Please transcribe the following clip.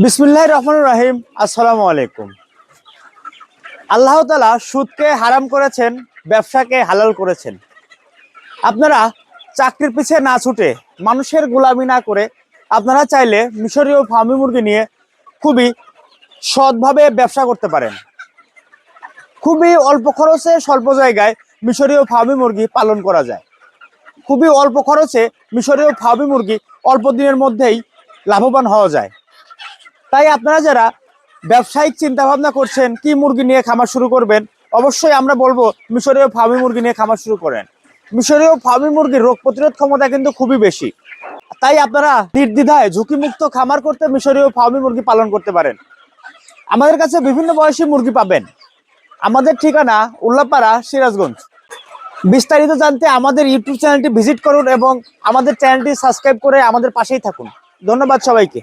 বিসমিল্লাহির রহমানির রহিম। আসসালামু আলাইকুম। আল্লাহ তাআলা সুদকে হারাম করেছেন, ব্যবসাকে হালাল করেছেন। আপনারা চাকরির পিছে না ছুটে, মানুষের গোলামি না করে আপনারা চাইলে মিশরীয় ফার্মি মুরগি নিয়ে খুবই সৎভাবে ব্যবসা করতে পারেন। খুবই অল্প খরচে স্বল্প জায়গায় মিশরীয় ফার্মি মুরগি পালন করা যায়। খুবই অল্প খরচে মিশরীয় ফার্মি মুরগি অল্প দিনের মধ্যেই লাভবান হওয়া যায়। তাই আপনারা যারা ব্যবসায়িক চিন্তা ভাবনা করছেন কি মুরগি নিয়ে খামার শুরু করবেন, অবশ্যই আমরা বলবো মিশরীয় ফার্মি মুরগি নিয়ে খামার শুরু করেন। মিশরীয় ফার্মি মুরগির রোগ প্রতিরোধ ক্ষমতা কিন্তু খুবই বেশি। তাই আপনারা নির্দ্বিধায় ঝুঁকিমুক্ত খামার করতে মিশরীয় ফার্মি মুরগি পালন করতে পারেন। আমাদের কাছে বিভিন্ন বয়সী মুরগি পাবেন। আমাদের ঠিকানা উল্লাপাড়া, সিরাজগঞ্জ। বিস্তারিত জানতে আমাদের ইউটিউব চ্যানেলটি ভিজিট করুন এবং আমাদের চ্যানেলটি সাবস্ক্রাইব করে আমাদের পাশেই থাকুন। ধন্যবাদ সবাইকে।